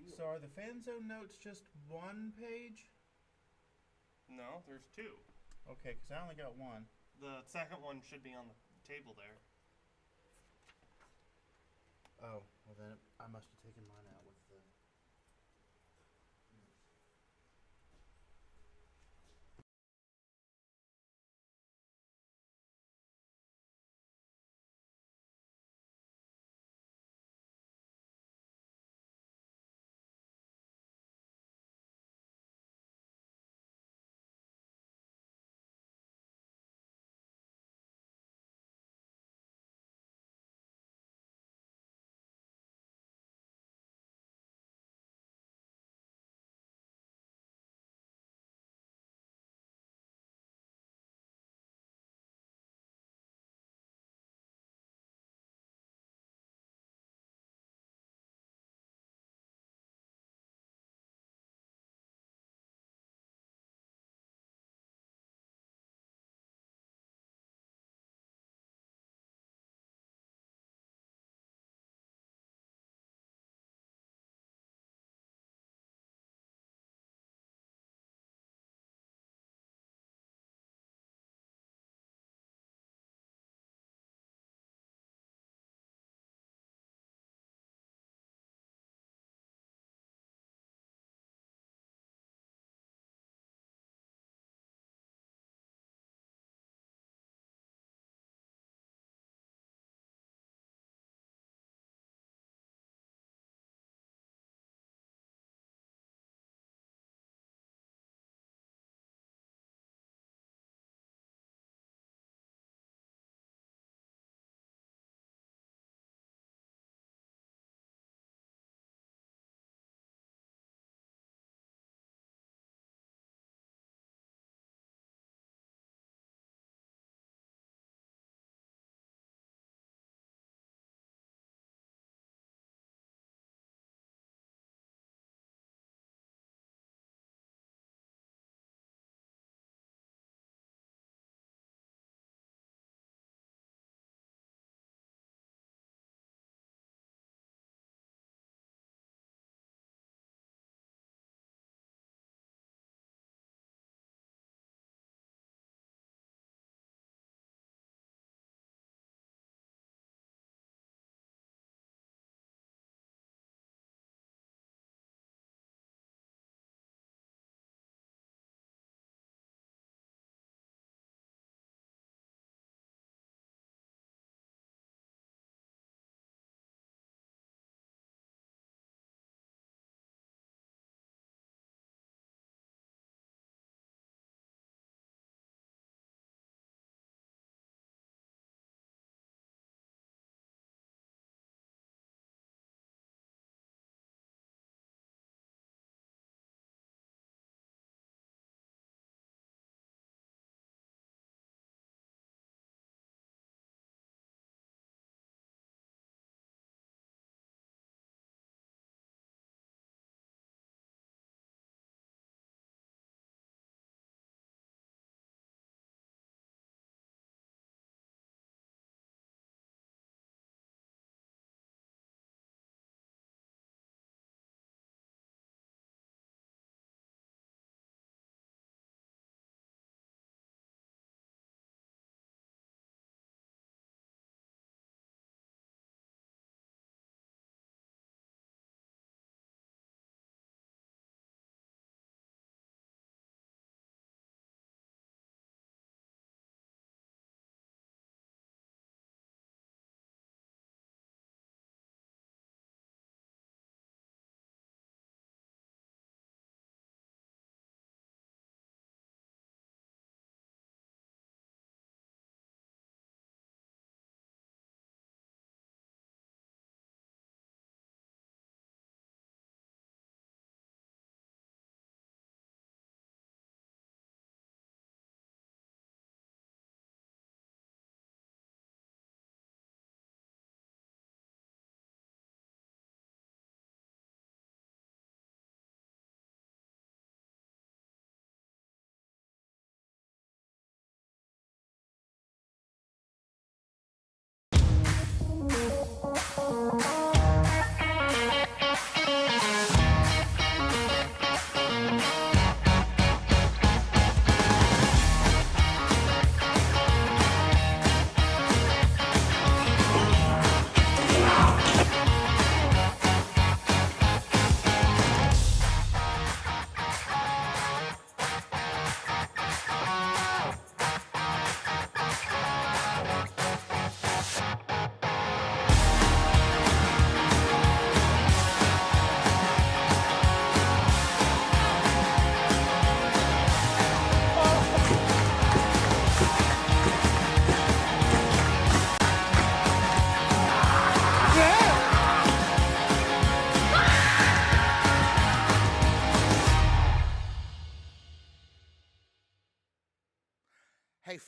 real. So are the fan zone notes just one page? No, there's two. Okay, because I only got one. The second one should be on the table there. Oh, well then I must have taken mine out with the...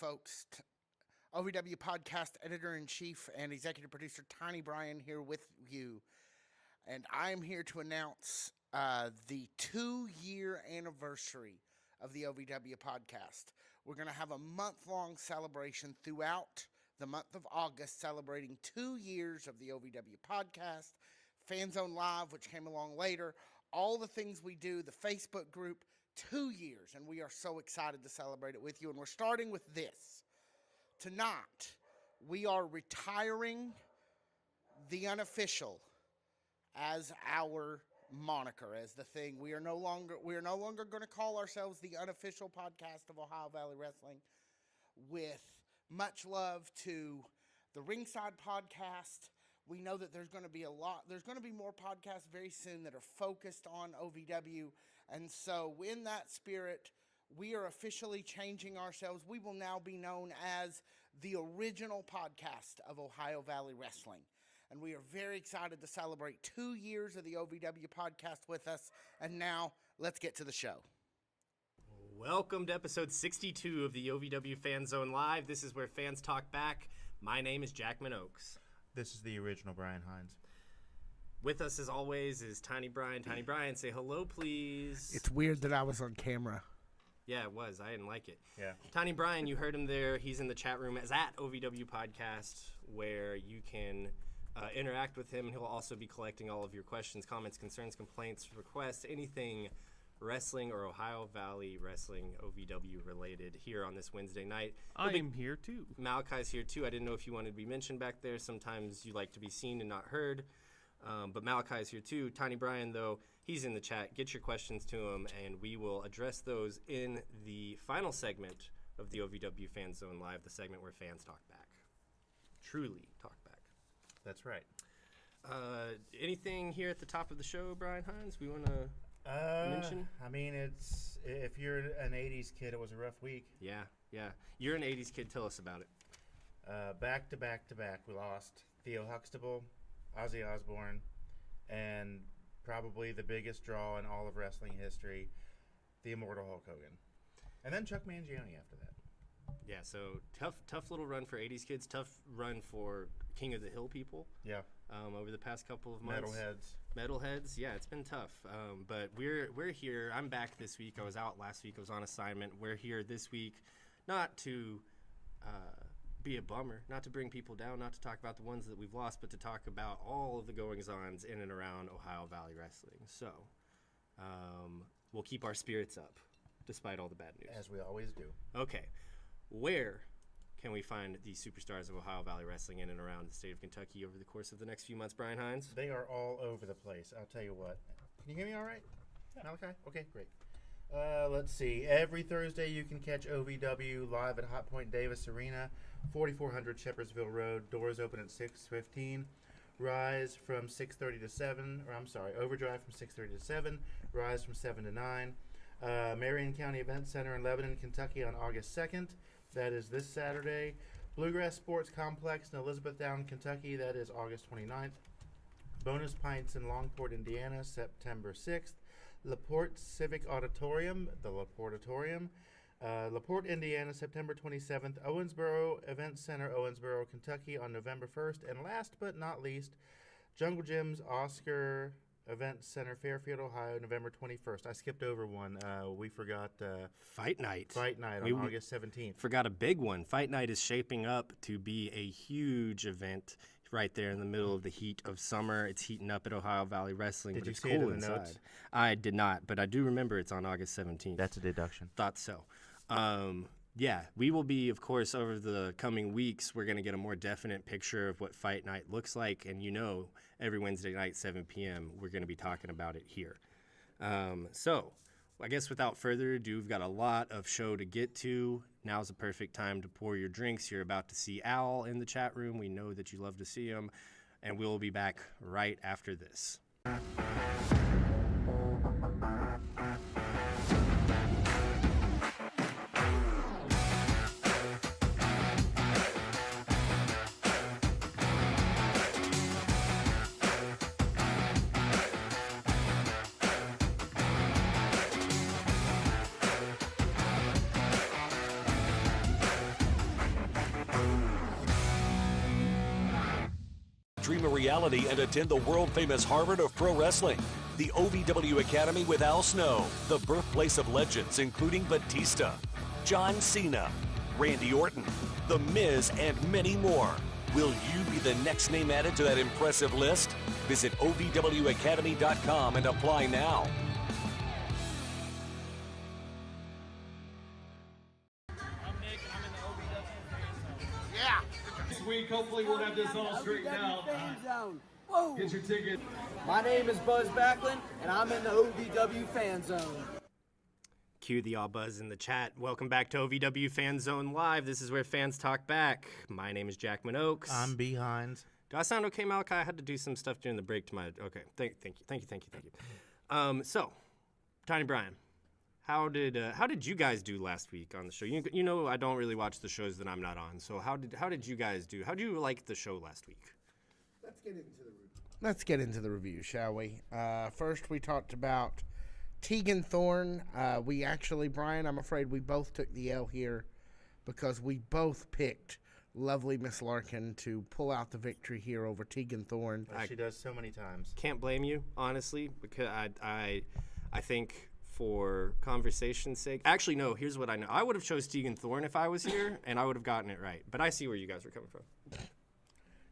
folks. OVW Podcast Editor-in-Chief and Executive Producer Tiny Brian here with you. And I'm here to announce the 2-year anniversary of the OVW Podcast. We're going to have a month-long celebration throughout the month of August, celebrating 2 years of the OVW Podcast, Fan Zone Live, which came along later, all the things we do, the Facebook group, 2 years, and we are so excited to celebrate it with you. And we're starting with this. Tonight, we are retiring the unofficial as our moniker, as the thing. We are no longer going to call ourselves the unofficial podcast of Ohio Valley Wrestling. With much love to the Ringside Podcast. We know that there's going to be more podcasts very soon that are focused on OVW. And so in that spirit, we are officially changing ourselves. We will now be known as the original podcast of Ohio Valley Wrestling. And we are very excited to celebrate 2 years of the OVW Podcast with us. And now, let's get to the show. Welcome to episode 62 of the OVW Fan Zone Live. This is where fans talk back. My name is Jackman Oaks. This is the original Brian Hines. With us, as always, is Tiny Brian. Tiny Brian, say hello, please. It's weird that I was on camera. Yeah, it was. I didn't like it. Yeah. Tiny Brian, you heard him there. He's in the chat room as at OVW Podcast, where you can interact with him. He'll also be collecting all of your questions, comments, concerns, complaints, requests, anything wrestling or Ohio Valley Wrestling OVW related here on this Wednesday night. I am here too. Malachi's here too. I didn't know if you wanted to be mentioned back there. Sometimes you like to be seen and not heard. But Malachi's here too. Tiny Brian, though, he's in the chat. Get your questions to him, and we will address those in the final segment of the OVW Fan Zone Live, the segment where fans talk back. Truly talk back. That's right. Anything here at the top of the show, Brian Hines, we want to mention? I mean, if you're an 80s kid, it was a rough week. Yeah. You're an 80s kid. Tell us about it. Back to back, we lost Theo Huxtable, Ozzy Osbourne, and probably the biggest draw in all of wrestling history, the immortal Hulk Hogan. And then Chuck Mangione after that. Yeah, so tough little run for 80s kids, tough run for King of the Hill people. Yeah. Over the past couple of months. Metalheads, yeah, it's been tough. But we're here. I'm back this week. I was out last week. I was on assignment. We're here this week, not to be a bummer, not to bring people down, not to talk about the ones that we've lost, but to talk about all of the goings-ons in and around Ohio Valley Wrestling. So we'll keep our spirits up despite all the bad news. as we always do. Okay. Where can we find these superstars of Ohio Valley Wrestling in and around the state of Kentucky over the course of the next few months, Brian Hines? They are all over the place. I'll tell you what. Can you hear me all right? Yeah. Malachi? Okay, great. Let's see. Every Thursday you can catch OVW live at Hot Point Davis Arena, 4400 Shepherdsville Road. Doors open at 6:15. Rise from 6:30 to 7. Overdrive from 6:30 to 7. Rise from 7 to 9. Marion County Event Center in Lebanon, Kentucky on August 2nd. That is this Saturday. Bluegrass Sports Complex in Elizabethtown, Kentucky. That is August 29th. Bonus Pints in Longport, Indiana, September 6th. LaPorte Civic Auditorium, the LaPortatorium. LaPorte, Indiana, September 27th. Owensboro Event Center, Owensboro, Kentucky on November 1st. And last but not least, Jungle Gym's Oscar Event Center, Fairfield, Ohio, November 21st. I skipped over one. We forgot Fight Night. On August 17th. Forgot a big one. Fight Night is shaping up to be a huge event right there in the middle of the heat of summer. It's heating up at Ohio Valley Wrestling. Did but you it's see cool it in the inside. notes? I did not, but I do remember it's on August 17th. That's a deduction. Thought so. Yeah, we will be, of course, over the coming weeks, we're going to get a more definite picture of what Fight Night looks like. And every Wednesday night, 7 p.m., we're going to be talking about it here. So I guess without further ado, we've got a lot of show to get to. Now's the perfect time to pour your drinks. You're about to see Al in the chat room. We know that you love to see him. And we'll be back right after this. reality and attend the world-famous Harvard of Pro Wrestling. The OVW Academy with Al Snow, the birthplace of legends including Batista, John Cena, Randy Orton, The Miz, and many more. Will you be the next name added to that impressive list? Visit OVWacademy.com and apply now. This week, hopefully, we'll have this all straightened out. Fan Zone. Whoa. Get your ticket. My name is Buzz Backlund, and I'm in the OVW Fan Zone. Cue the all buzz in the chat. Welcome back to OVW Fan Zone Live. This is where fans talk back. My name is Jackman Oaks. I'm behind. Do I sound okay, Malachi? I had to do some stuff during the break to my. Okay, thank you. So, Tiny Brian, how did you guys do last week on the show? You know I don't really watch the shows that I'm not on. So how did you guys do? How do you like the show last week? Let's get into the review, shall we? First, we talked about Tegan Thorne. We actually, Brian, I'm afraid we both took the L here because we both picked lovely Miss Larkin to pull out the victory here over Tegan Thorne. She does so many times. Can't blame you, honestly, because I think for conversation's sake. Actually, no, here's what I know. I would have chose Tegan Thorne if I was here, and I would have gotten it right. But I see where you guys are coming from.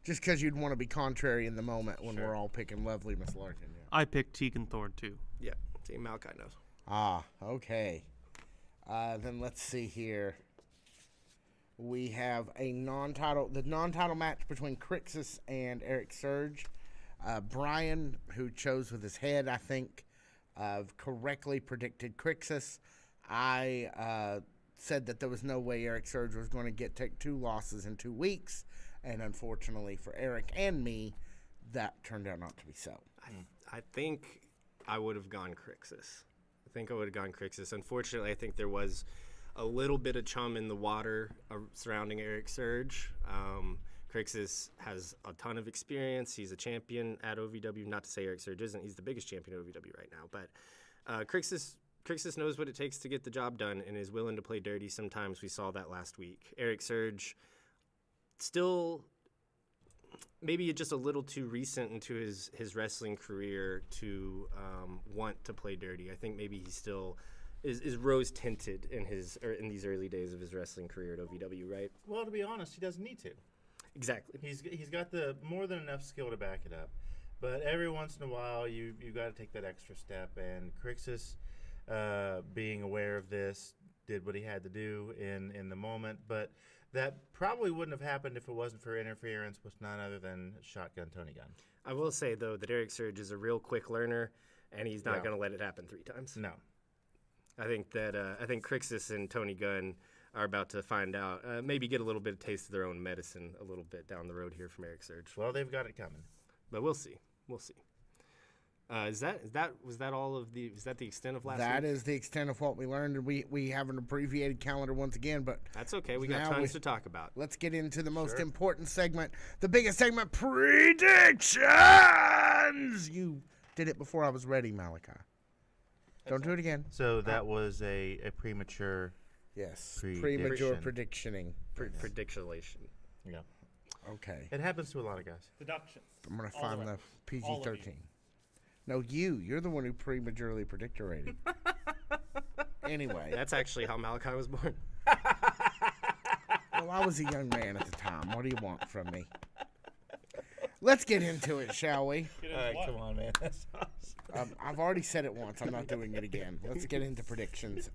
Just because you'd want to be contrary in the moment when we're all picking lovely Miss Larkin. Yeah. I picked Tegan Thorne, too. Yeah, see, Malachi knows. Ah, okay. Then let's see here. We have the non-title match between Crixus and Serge. Brian, who chose with his head, I think, correctly predicted Crixus. I said that there was no way Serge was going to take 2 losses in 2 weeks, and unfortunately for Eric and me, that turned out not to be so. I think I would have gone Crixus. Unfortunately, I think there was a little bit of chum in the water surrounding Serge. Crixus has a ton of experience. He's a champion at OVW. Not to say Serge isn't. He's the biggest champion at OVW right now. But Crixus knows what it takes to get the job done and is willing to play dirty sometimes. We saw that last week. Serge still maybe just a little too recent into his wrestling career to want to play dirty. I think maybe he still is rose tinted in these early days of his wrestling career at OVW, right? Well, to be honest, he doesn't need to. Exactly. He's got the more than enough skill to back it up, but every once in a while you got to take that extra step. And Crixus, being aware of this, did what he had to do in the moment. But that probably wouldn't have happened if it wasn't for interference with none other than Shotgun Tony Gunn. I will say though that Serge is a real quick learner, and he's not going to let it happen 3 times. No. I think Crixus and Tony Gunn are about to find out, maybe get a little bit of taste of their own medicine a little bit down the road here from Serge. Well, they've got it coming. But we'll see. Was that the extent of last week? That is the extent of what we learned. We have an abbreviated calendar once again, but that's okay. We got tons to talk about. Let's get into the most important segment, the biggest segment, predictions. You did it before I was ready, Malachi. Don't do it again. So that was a premature. Yes, premature predictioning. Predictionation. Yeah. Okay. It happens to a lot of guys. Deductions. I'm going to find the PG-13. No, you're the one who prematurely predicted. Anyway. That's actually how Malachi was born. Well, I was a young man at the time. What do you want from me? Let's get into it, shall we? All right, come on, man. That's awesome. I've already said it once. I'm not doing it again. Let's get into predictions.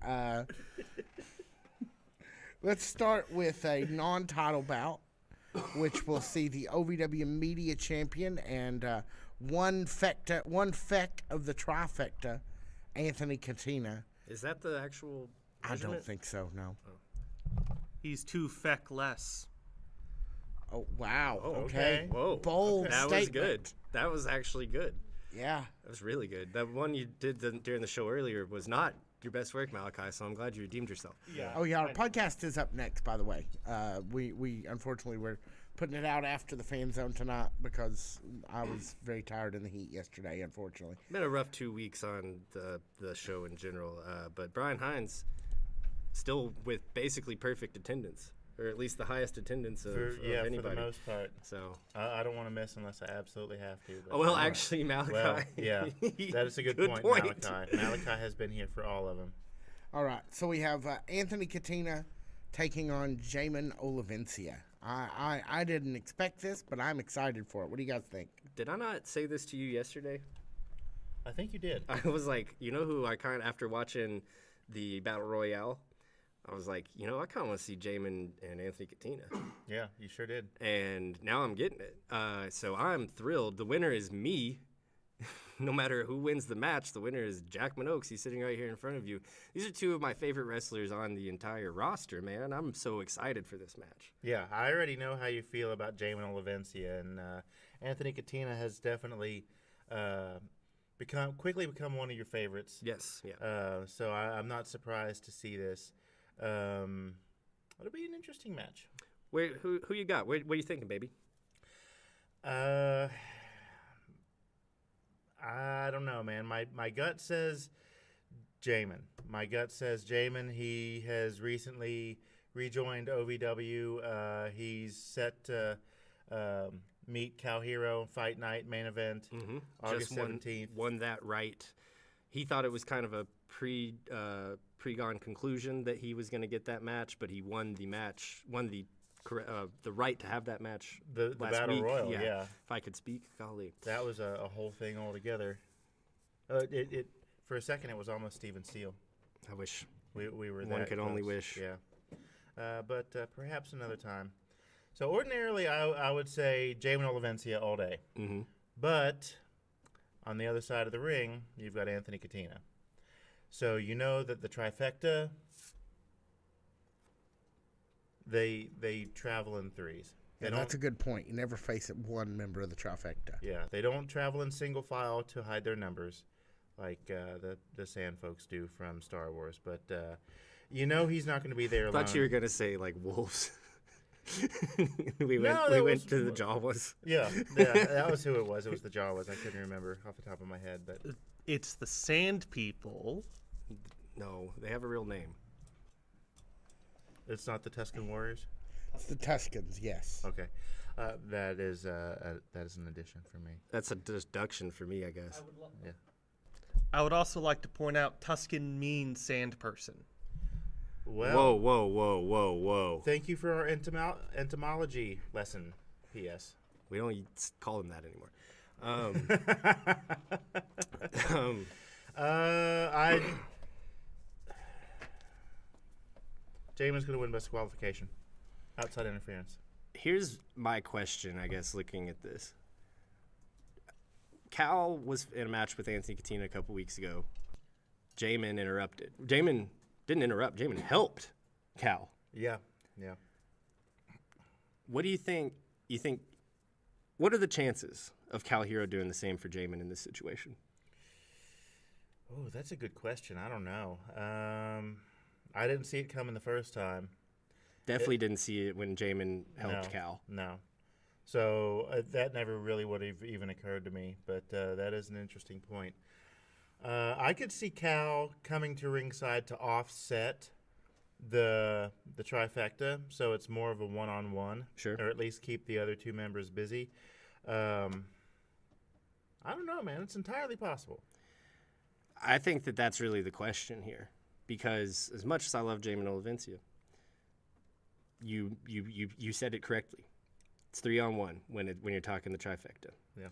Let's start with a non-title bout, which will see the OVW Media Champion and one feck of the trifecta, Anthony Cina. Is that the actual measurement? I don't think so, no. Oh. He's 2 feck less. Oh, wow. Oh, okay. Whoa. Bold That statement. was good. That was actually good. Yeah. That was really good. That one you did during the show earlier was not your best work, Malachi, so I'm glad you redeemed yourself. Yeah. Oh, yeah. Our podcast is up next, by the way. We unfortunately, we're putting it out after the Fan Zone tonight because I was very tired in the heat yesterday, unfortunately. Been a rough 2 weeks on the show in general, but Brian Hines still with basically perfect attendance. or at least the highest attendance of Yeah, anybody. for the most part. So I don't want to miss unless I absolutely have to. But oh, well, actually, Malachi. Well, yeah, that is a good point. Malachi has been here for all of them. All right, so we have Anthony Katina taking on Jamon Olencia. I didn't expect this, but I'm excited for it. What do you guys think? Did I not say this to you yesterday? I think you did. I was like, you know who I kind of, after watching the Battle Royale, I was like, you know, I kind of want to see Jamon and Anthony Katina. Yeah, you sure did. And now I'm getting it. So I'm thrilled. The winner is me. No matter who wins the match, the winner is Jack Minogues. He's sitting right here in front of you. These are two of my favorite wrestlers on the entire roster, man. I'm so excited for this match. Yeah, I already know how you feel about Jamon Olencia, and Anthony Katina has definitely quickly become one of your favorites. Yes, yeah. So I'm not surprised to see this. It'll be an interesting match. Wait, who you got? What are you thinking, baby? I don't know, man. My gut says Jamon. My gut says Jamon. He has recently rejoined OVW. He's set to meet Cal Hero Fight Night main event August 17th. Won that right. He thought it was kind of a pre-gone conclusion that he was going to get that match, but he won the match, the right to have that match. The last Battle week. Royal, yeah. If I could speak, golly. That was a whole thing altogether. It for a second it was almost Steven Steele. I wish we were one that could close. only wish. Yeah, but perhaps another time. So ordinarily I would say Jamon Olencia all day. Mm-hmm. But on the other side of the ring, you've got Anthony Katina. So you know that the trifecta, they travel in threes. That's a good point. You never face one member of the trifecta. Yeah, they don't travel in single file to hide their numbers like the Sand folks do from Star Wars. But you know he's not going to be there alone. I thought you were going to say, like, wolves. we went to the Jawas. Yeah, that was who it was. It was the Jawas. I couldn't remember off the top of my head. But It's the Sand People. No, they have a real name. It's not the Tuscan Warriors? It's the Tuscans, yes. Okay. That is an addition for me. That's a deduction for me, I guess. Yeah. I would also like to point out Tuscan means sand person. Well, Whoa. thank you for our entomology lesson, P.S. We don't call them that anymore. Jamon's going to win by disqualification. Outside interference. Here's my question, I guess, looking at this. Cal was in a match with Anthony Katina a couple weeks ago. Jamon interrupted. Jamon didn't interrupt. Jamon helped Cal. Yeah. What do you think? What are the chances of Cal Hero doing the same for Jamon in this situation? Oh, that's a good question. I don't know. I didn't see it coming the first time. Definitely didn't see it when Jamon helped Cal. No. So that never really would have even occurred to me, but that is an interesting point. I could see Cal coming to ringside to offset the trifecta, so it's more of a one-on-one. Sure. Or at least keep the other two members busy. I don't know, man. It's entirely possible. I think that's really the question here, because as much as I love Jamon Olencia, you said it correctly. It's 3-on-1 when you're talking the trifecta. Yeah.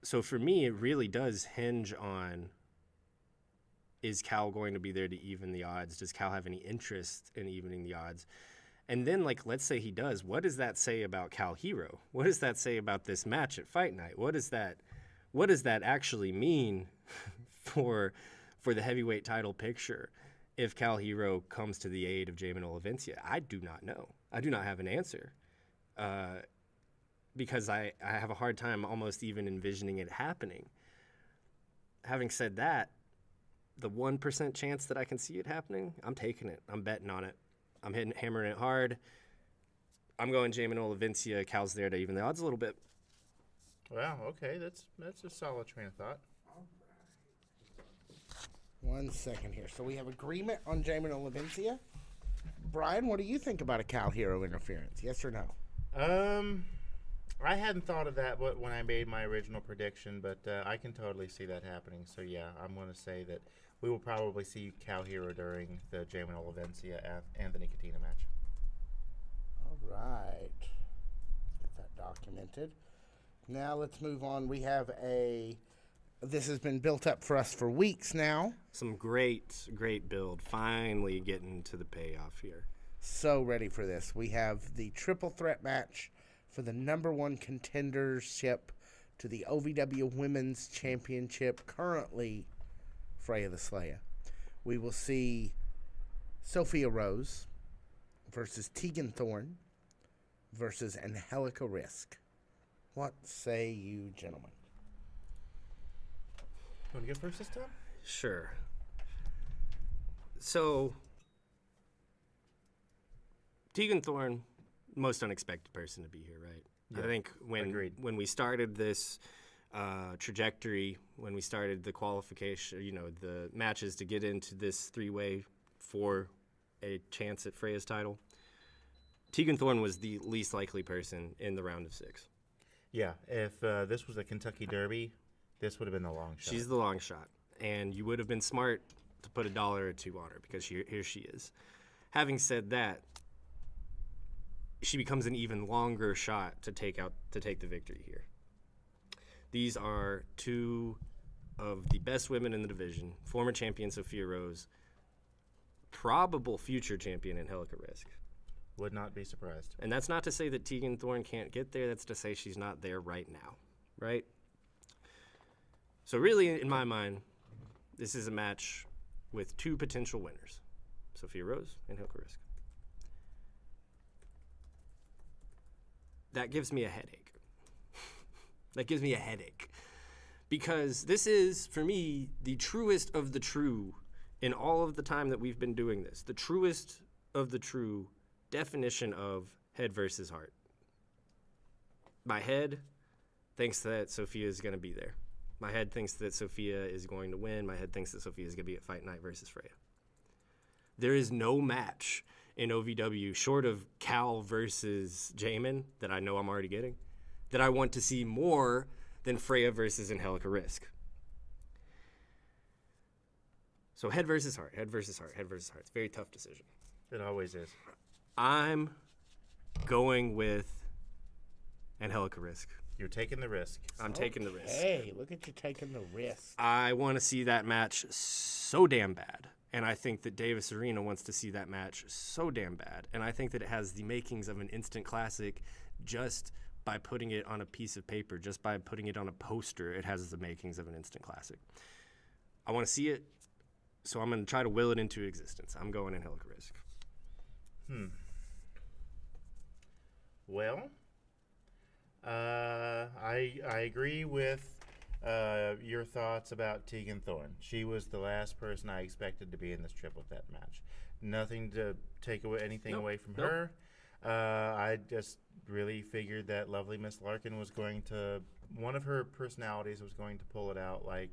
So for me, it really does hinge on, is Cal going to be there to even the odds? Does Cal have any interest in evening the odds? And then, like, let's say he does. What does that say about Cal Hero? What does that say about this match at Fight Night? What does that actually mean for the heavyweight title picture if Cal Hero comes to the aid of Jamon Olencia? I do not know. I do not have an answer. Because I have a hard time almost even envisioning it happening. Having said that, the 1% chance that I can see it happening, I'm taking it. I'm betting on it. I'm hammering it hard. I'm going Jamon Olencia. Cal's there to even the odds a little bit. Wow, okay. That's a solid train of thought. 1 second here. So we have agreement on Jamon Olencia. Brian, what do you think about a Cal Hero interference? Yes or no? I hadn't thought of that when I made my original prediction, but I can totally see that happening. So yeah, I'm going to say that we will probably see Cal Hero during the Jamon Olencia Anthony Katina match. All right. Get that documented. Now let's move on. We have this has been built up for us for weeks now. Some great build. Finally getting to the payoff here. So ready for this. We have the triple threat match for the #1 contendership to the OVW Women's Championship, currently Freya the Slayer. We will see Sophia Rose versus Tegan Thorne versus Angelica Risk. What say you, gentlemen? Want to go first this time? Sure. So, Tegan Thorne, most unexpected person to be here, right? Yeah. I think when we started this trajectory, when we started the qualification, the matches to get into this three-way for a chance at Freya's title, Tegan Thorne was the least likely person in the round of 6. Yeah, if this was a Kentucky Derby, this would have been the long shot. She's the long shot, and you would have been smart to put $1 or $2 on her because here she is. Having said that, she becomes an even longer shot to take the victory here. These are two of the best women in the division, former champion Sophia Rose, probable future champion Angelica Risk. Would not be surprised. And that's not to say that Tegan Thorne can't get there. That's to say she's not there right now, right? So really, in my mind, this is a match with 2 potential winners, Sophia Rose and Angelica Risk. That gives me a headache. That gives me a headache. Because this is, for me, the truest of the true in all of the time that we've been doing this. The truest of the true definition of head versus heart. My head thinks that Sophia is going to be there. My head thinks that Sophia is going to win. My head thinks that Sophia is going to be at Fight Night versus Freya. There is no match in OVW short of Cal versus Jamon that I know I'm already getting that I want to see more than Freya versus Angelica Risk. So head versus heart, head versus heart, head versus heart. It's a very tough decision. It always is. I'm going with Angelica Risk. You're taking the risk. I'm taking the risk. Hey, look at you taking the risk. I want to see that match so damn bad. And I think that Davis Arena wants to see that match so damn bad. And I think that it has the makings of an instant classic just by putting it on a piece of paper, just by putting it on a poster. It has the makings of an instant classic. I want to see it, so I'm going to try to will it into existence. I'm going Angelica Risk. Well, I agree with your thoughts about Tegan Thorne. She was the last person I expected to be in this triple threat match. Nothing to take anything away from her. I just really figured that lovely Miss Larkin was going to, one of her personalities was going to pull it out like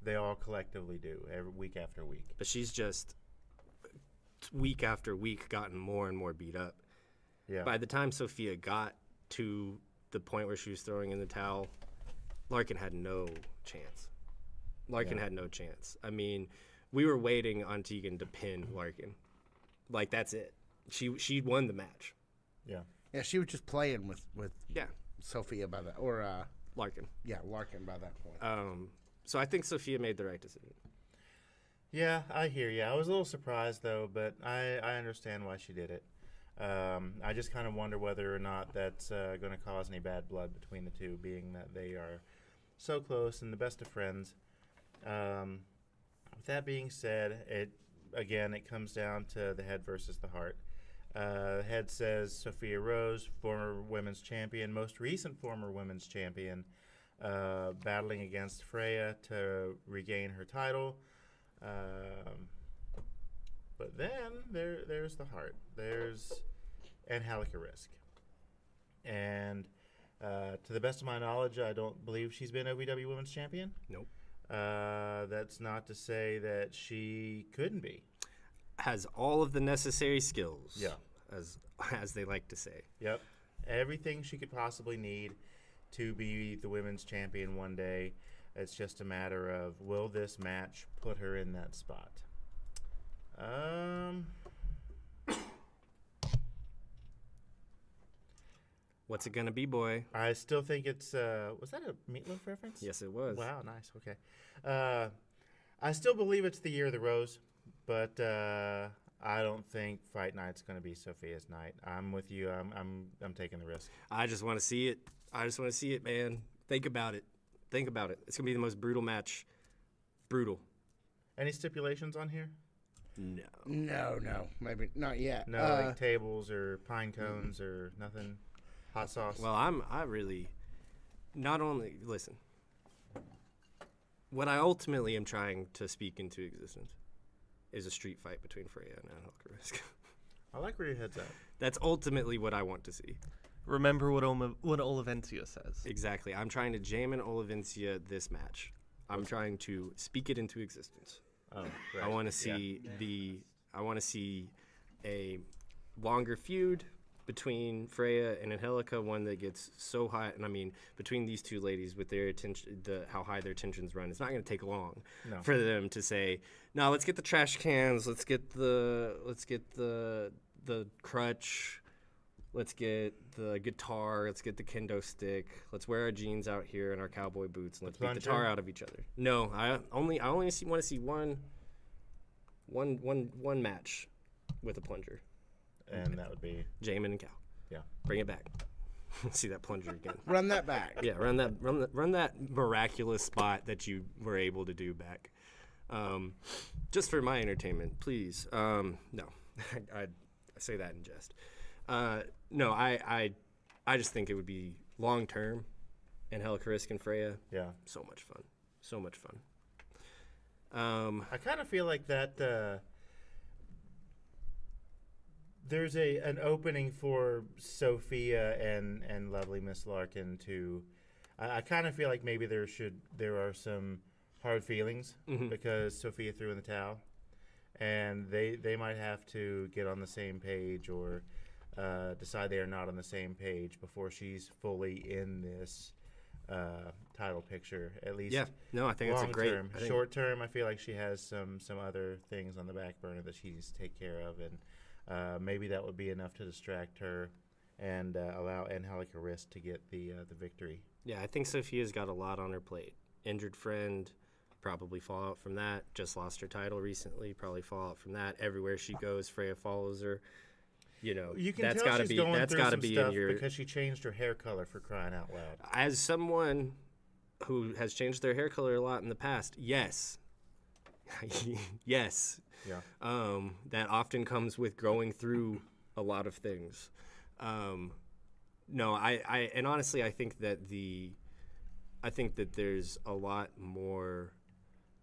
they all collectively do every week after week. But she's just week after week gotten more and more beat up. Yeah. By the time Sophia got to the point where she was throwing in the towel, Larkin had no chance. Larkin had no chance. I mean, we were waiting on Tegan to pin Larkin. Like, that's it. She won the match. Yeah. Yeah, she was just playing with Yeah. Sophia by that, or Larkin. yeah, Larkin by that point. So I think Sophia made the right decision. Yeah, I hear you. I was a little surprised, though, but I understand why she did it. I just kind of wonder whether or not that's going to cause any bad blood between the two, being that they are so close and the best of friends. With that being said, it comes down to the head versus the heart. Head says Sophia Rose, former women's champion, most recent former women's champion, battling against Freya to regain her title. But then there's the heart. There's Angelica Risk. And to the best of my knowledge, I don't believe she's been OVW Women's Champion. Nope. That's not to say that she couldn't be. has all of the necessary skills. Yeah. As they like to say. Yep. Everything she could possibly need to be the women's champion one day. It's just a matter of, will this match put her in that spot? What's it gonna be, boy? I still think it's was that a Meatloaf reference? Yes, it was. Wow, nice. Okay. I still believe it's the year of the rose, but I don't think Fight Night's going to be Sophia's night. I'm with you. I'm taking the risk. I just want to see it. I just want to see it, man. Think about it. Think about it. It's gonna be the most brutal match. Brutal. Any stipulations on here? No. No, maybe not yet. No, like tables or pine cones or nothing. Hot sauce. Well, I really, not only listen. What I ultimately am trying to speak into existence is a street fight between Freya and Angelica Risk. I like where your head's at. That's ultimately what I want to see. Remember what Olencia says. Exactly. I'm trying to Jamon Olencia this match. I'm trying to speak it into existence. Oh, right. I want to see I want to see a longer feud between Freya and Angelica, one that gets so high. And I mean, between these two ladies, with their attention, how high their tensions run, it's not going to take long for them to say, "No, let's get the trash cans. Let's get the crutch. Let's get the guitar. Let's get the kendo stick. Let's wear our jeans out here and our cowboy boots, and let's beat the tar out of each other." No, I only want to see one match with a plunger. And that would be Jamon and Cal. Yeah. Bring it back. See that plunger again. Run that back. Yeah, run that miraculous spot that you were able to do back. Just for my entertainment, please. No, I say that in jest. No, I just think it would be long term, and Angelica Risk and Freya. Yeah. So much fun. So much fun. I kind of feel like that. There's an opening for Sophia and lovely Miss Larkin to. I kind of feel like maybe there are some hard feelings because Sophia threw in the towel, and they might have to get on the same page or decide they are not on the same page before she's fully in this title picture. At least, yeah. No, I think it's a great. Term. Short term, I feel like she has some other things on the back burner that she needs to take care of, and maybe that would be enough to distract her and allow Angelica Risk to get the victory. Yeah, I think Sophia's got a lot on her plate. Injured friend, probably fallout from that. Just lost her title recently, probably fallout from that. Everywhere she goes, Freya follows her. You know, you can that's tell gotta she's be going that's through gotta some be stuff in your. because she changed her hair color, for crying out loud. As someone who has changed their hair color a lot in the past, yes, yes. Yeah. That often comes with growing through a lot of things. No, I and honestly, I think that there's a lot more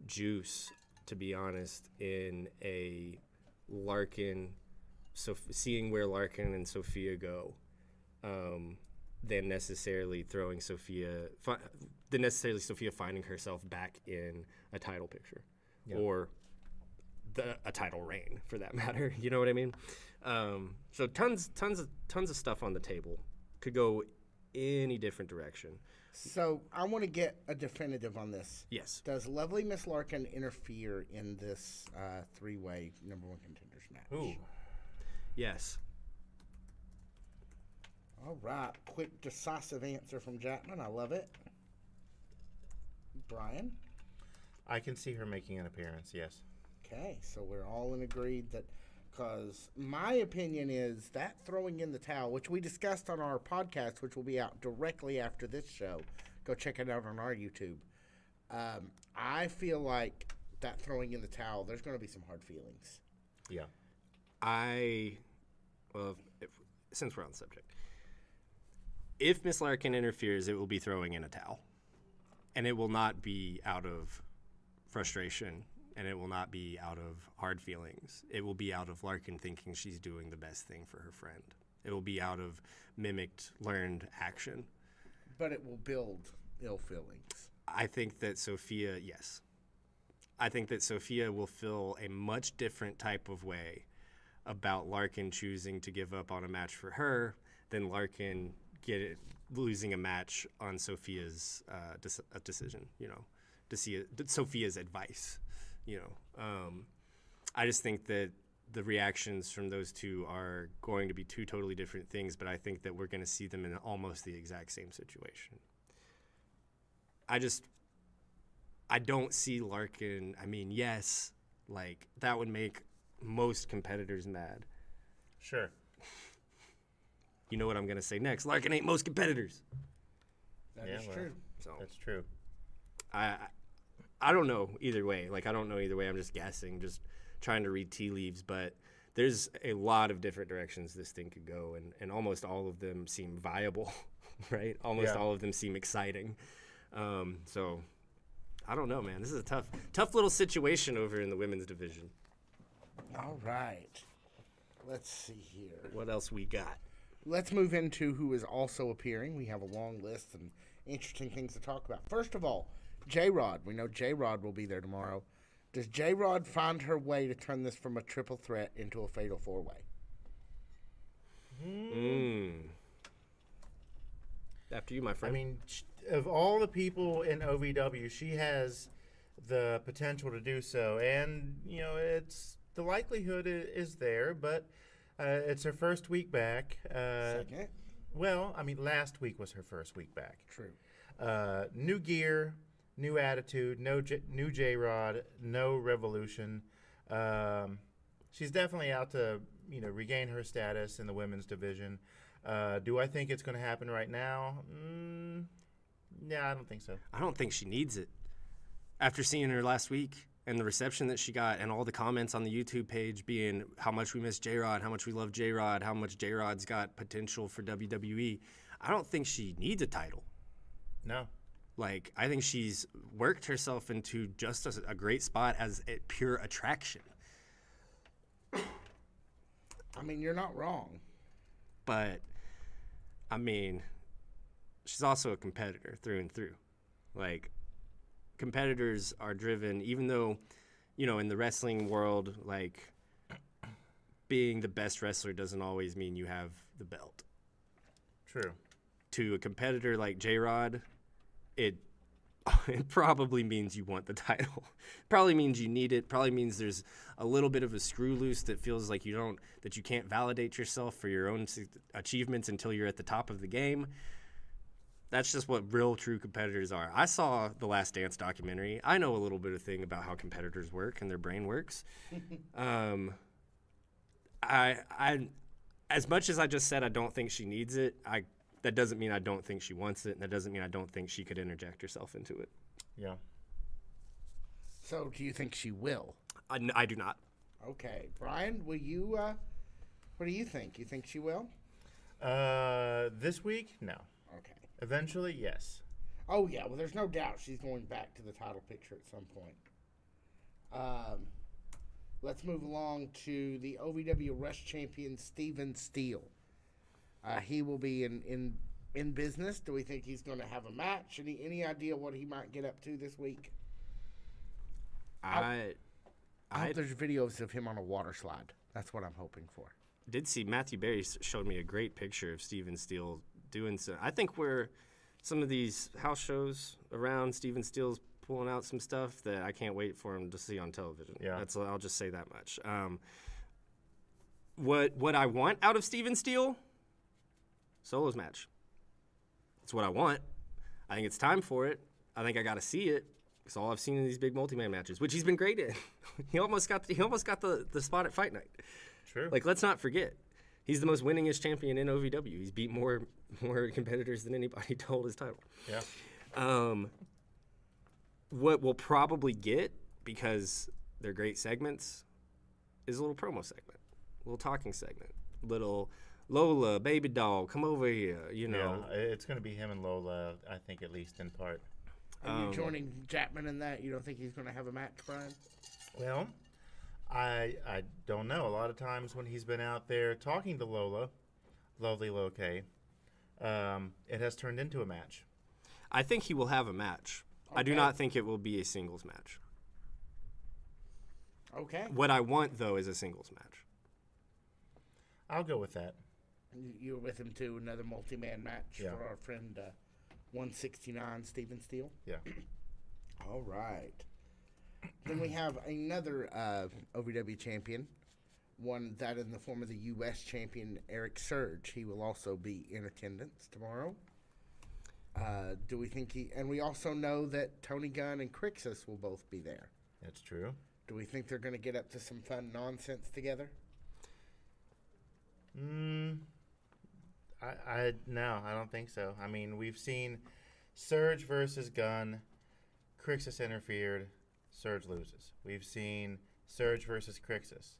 juice, to be honest, in a Larkin, seeing where Larkin and Sophia go, than necessarily Sophia finding herself back in a title picture, or a title reign, for that matter. You know what I mean? So tons of stuff on the table. Could go any different direction. So I want to get a definitive on this. Yes. Does lovely Miss Larkin interfere in this three-way number one contenders match? Ooh. Yes. All right. Quick, decisive answer from Jackman. I love it. Brian? I can see her making an appearance, yes. Okay, so we're all in agreed that, because my opinion is that throwing in the towel, which we discussed on our podcast, which will be out directly after this show. Go check it out on our YouTube. I feel like that throwing in the towel, there's going to be some hard feelings. Yeah. Since we're on the subject, if Miss Larkin interferes, it will be throwing in a towel. And it will not be out of frustration, and it will not be out of hard feelings. It will be out of Larkin thinking she's doing the best thing for her friend. It will be out of mimicked, learned action. But it will build ill feelings. I think that Sophia, yes. I think that Sophia will feel a much different type of way about Larkin choosing to give up on a match for her than Larkin losing a match on Sophia's decision, Sophia's advice, I just think that the reactions from those two are going to be two totally different things, but I think that we're going to see them in almost the exact same situation. I don't see Larkin. I mean, yes, like that would make most competitors mad. Sure. You know what I'm going to say next. Larkin ain't most competitors. That is true. So That's true. I don't know either way. Like, I don't know either way. I'm just guessing, just trying to read tea leaves. But there's a lot of different directions this thing could go, and almost all of them seem viable, right? Almost all of them seem exciting. So I don't know, man. This is a tough little situation over in the women's division. All right. Let's see here. What else we got? Let's move into who is also appearing. We have a long list and interesting things to talk about. First of all, JRod. We know JRod will be there tomorrow. Does JRod find her way to turn this from a triple threat into a fatal four-way? After you, my friend. I mean, of all the people in OVW, she has the potential to do so. And, it's the likelihood is there, but it's her first week back. Second. Well, I mean, last week was her first week back. True. New gear, new attitude, new JRod, no revolution. She's definitely out to, regain her status in the women's division. Do I think it's going to happen right now? Yeah, I don't think so. I don't think she needs it. After seeing her last week and the reception that she got and all the comments on the YouTube page being how much we miss JRod, how much we love JRod, how much JRod's got potential for WWE, I don't think she needs a title. No. Like, I think she's worked herself into just a great spot as a pure attraction. I mean, you're not wrong. But, I mean, she's also a competitor through and through. Like, competitors are driven, even though, in the wrestling world, like, being the best wrestler doesn't always mean you have the belt. True. To a competitor like JRod, it probably means you want the title. Probably means you need it. Probably means there's a little bit of a screw loose that feels like you can't validate yourself for your own achievements until you're at the top of the game. That's just what real, true competitors are. I saw the Last Dance documentary. I know a little bit of thing about how competitors work and their brain works. I as much as I just said I don't think she needs it, that doesn't mean I don't think she wants it, and that doesn't mean I don't think she could interject herself into it. Yeah. So, do you think she will? I do not. Okay. Brian, will you, what do you think? You think she will? This week? No. Okay. Eventually, yes. Oh, yeah. Well, there's no doubt she's going back to the title picture at some point. Let's move along to the OVW Rush champion, Steven Steele. He will be in business. Do we think he's going to have a match? Any idea what he might get up to this week? I hope there's videos of him on a water slide. That's what I'm hoping for. Did see Matthew Berry showed me a great picture of Steven Steele doing so. I think we're some of these house shows around, Steven Steele's pulling out some stuff that I can't wait for him to see on television. Yeah. I'll just say that much. What I want out of Steven Steele? Solos match. That's what I want. I think it's time for it. I think I got to see it. It's all I've seen in these big multi-man matches, which he's been great in. he almost got the spot at Fight Night. True. Like, let's not forget, he's the most winningest champion in OVW. He's beat more competitors than anybody to hold his title. Yeah. What we'll probably get, because they're great segments, is a little promo segment, a little talking segment, little Lola, baby doll, come over here, Yeah, it's going to be him and Lola, I think, at least in part. Are you joining Chapman in that? You don't think he's going to have a match, Brian? Well, I don't know. A lot of times when he's been out there talking to Lola, lovely Loke, it has turned into a match. I think he will have a match. Okay. I do not think it will be a singles match. Okay. What I want, though, is a singles match. I'll go with that. You were with him, too. Another multi-man match Yeah. for our friend 169, Steven Steele. Yeah. All right. Then we have another OVW champion, one that in the form of the U.S. champion, Eric Serge. He will also be in attendance tomorrow. Do we think and we also know that Tony Gunn and Crixus will both be there. That's true. Do we think they're going to get up to some fun nonsense together? No, I don't think so. I mean, we've seen Serge versus Gunn. Crixus interfered. Serge loses. We've seen Serge versus Crixus.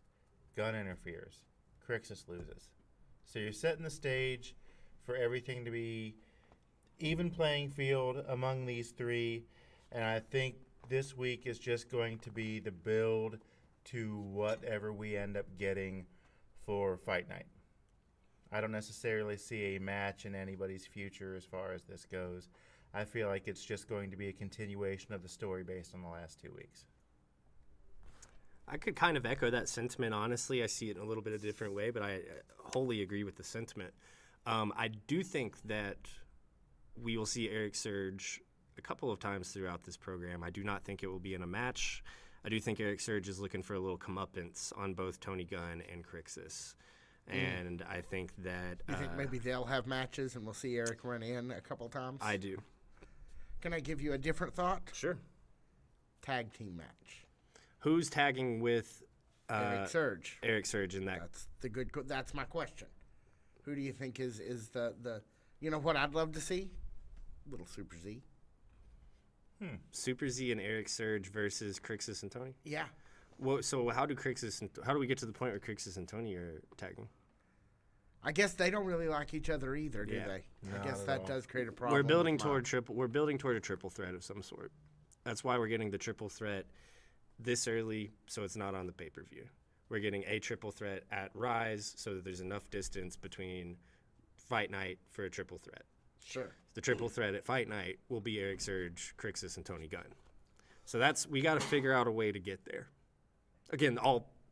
Gunn interferes. Crixus loses. So you're setting the stage for everything to be even playing field among these three, and I think this week is just going to be the build to whatever we end up getting for Fight Night. I don't necessarily see a match in anybody's future as far as this goes. I feel like it's just going to be a continuation of the story based on the last 2 weeks. I could kind of echo that sentiment, honestly. I see it in a little bit of a different way, but I wholly agree with the sentiment. I do think that we will see Eric Serge a couple of times throughout this program. I do not think it will be in a match. I do think Eric Serge is looking for a little comeuppance on both Tony Gunn and Crixus. And I think that... You think maybe they'll have matches and we'll see Eric run in a couple times? I do. Can I give you a different thought? Sure. Tag team match. Who's tagging with Eric Serge. Eric Serge in that? That's my question. Who do you think is the you know what I'd love to see? Little Super Z. Super Z and Eric Serge versus Crixus and Tony? Yeah. Well, so how do we get to the point where Crixus and Tony are tagging? I guess they don't really like each other either, do Yeah. they? Not I guess at that all. does create a problem. We're building with toward a triple threat of some sort. That's why we're getting the triple threat this early, so it's not on the pay-per-view. We're getting a triple threat at Rise, so that there's enough distance between Fight Night for a triple threat. Sure. The triple threat at Fight Night will be Eric Serge, Crixus, and Tony Gunn. So we got to figure out a way to get there. Again,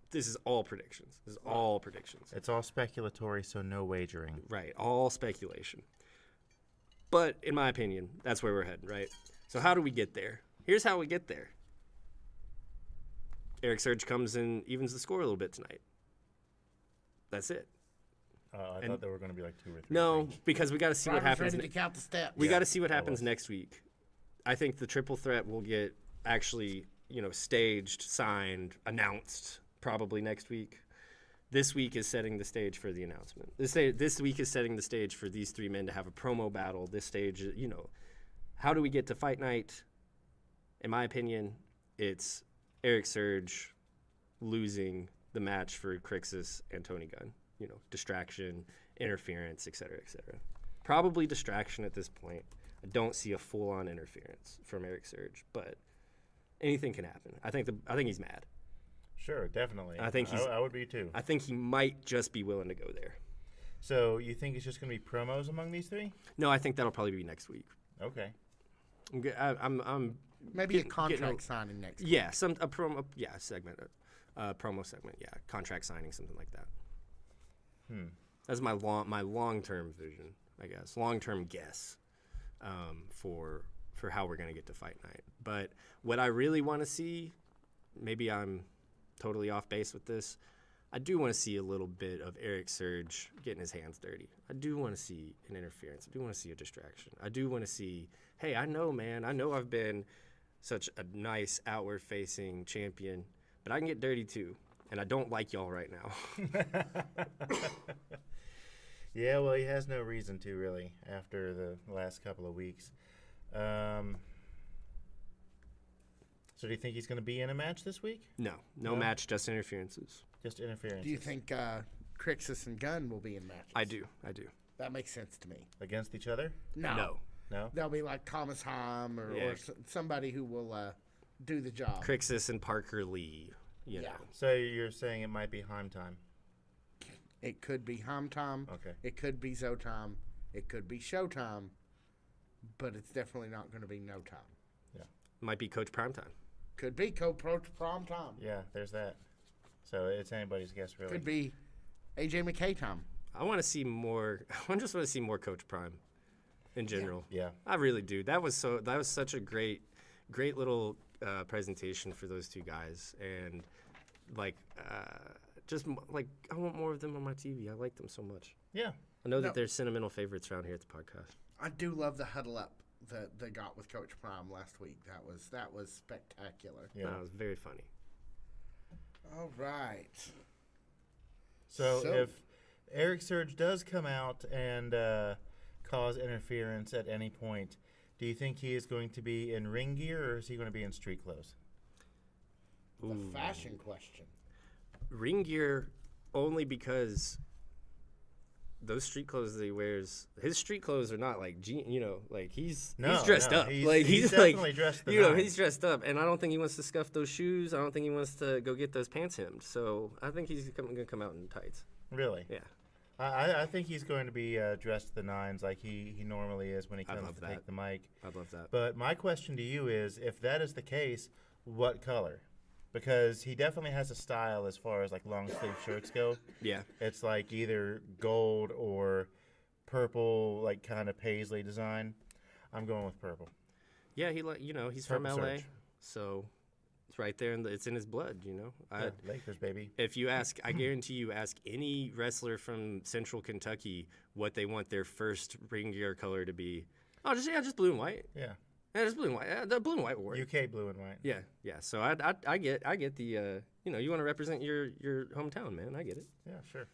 this is all predictions. This is all predictions. It's all speculatory, so no wagering. Right, all speculation. But in my opinion, that's where we're heading, right? So how do we get there? Here's how we get there. Eric Serge comes and evens the score a little bit tonight. That's it. I thought there were going to be like 2 or 3. No, because we got to see what Driver's happens. ready to count the steps. We got to see what I happens was. next week. I think the triple threat will get actually, staged, signed, announced probably next week. This week is setting the stage for the announcement. This week is setting the stage for these 3 men to have a promo battle. This stage, how do we get to Fight Night? In my opinion, it's Eric Serge losing the match for Crixus and Tony Gunn. Distraction, interference, et cetera, et cetera. Probably distraction at this point. I don't see a full-on interference from Eric Serge, but anything can happen. I think he's mad. Sure, definitely. I would be too. I think he might just be willing to go there. So you think it's just going to be promos among these 3? No, I think that'll probably be next week. Okay. I'm Maybe a getting contract signing next week. Yeah, a promo segment, promo segment. Yeah, contract signing, something like that. That's my long-term vision, I guess. Long-term guess for how we're gonna get to Fight Night. But what I really want to see, maybe I'm totally off base with this. I do want to see a little bit of Eric Serge getting his hands dirty. I do want to see an interference. I do want to see a distraction. I do want to see, hey, I know I've been such a nice outward-facing champion, but I can get dirty too. And I don't like y'all right now. Yeah, well, he has no reason to, really, after the last couple of weeks. So do you think he's going to be in a match this week? No match, just interferences. Just interference. Do you think Crixus and Gunn will be in matches? I do. That makes sense to me. Against each other? No. No? They'll be like Thomas Heim or somebody who will do the job. Crixus and Parker Lee. You know. So you're saying it might be Heim time? It could be Heim time. Okay. It could be Zo time. It could be Showtime. But it's definitely not going to be No Time. Yeah. Might be Coach Primetime. Could be co-pro prom Tom. Yeah, there's that. So it's anybody's guess, really. Could be AJ McKay Tom. I want to see more. I just want to see more Coach Prime, in general. Yeah. I really do. That was such a great little presentation for those two guys, and I want more of them on my TV. I like them so much. Yeah. I know that they're sentimental favorites around here at the podcast. I do love the huddle up that they got with Coach Prime last week. That was spectacular. Yeah. That was very funny. All right. So if Eric Serge does come out and cause interference at any point, do you think he is going to be in ring gear or is he going to be in street clothes? The fashion question. Ring gear only because those street clothes that he wears, his street clothes are not like he's dressed up. He's definitely dressed the nines. He's dressed up, and I don't think he wants to scuff those shoes. I don't think he wants to go get those pants hemmed. So I think he's going to come out in tights. Really? Yeah. I think he's going to be dressed to the nines like he normally is when he comes to take the mic. I'd love that. But my question to you is, if that is the case, what color? Because he definitely has a style as far as like long sleeve shirts go. Yeah. It's like either gold or purple, like kind of paisley design. I'm going with purple. Yeah, he's from LA, Surge. so it's right there, and it's in his blood. Lakers, baby. If you ask, I guarantee you, ask any wrestler from Central Kentucky what they want their first ring gear color to be. Oh, just blue and white. Yeah. Yeah, just blue and white. The blue and white will work. UK blue and white. Yeah. So I get the you want to represent your hometown, man. I get it. Yeah, sure.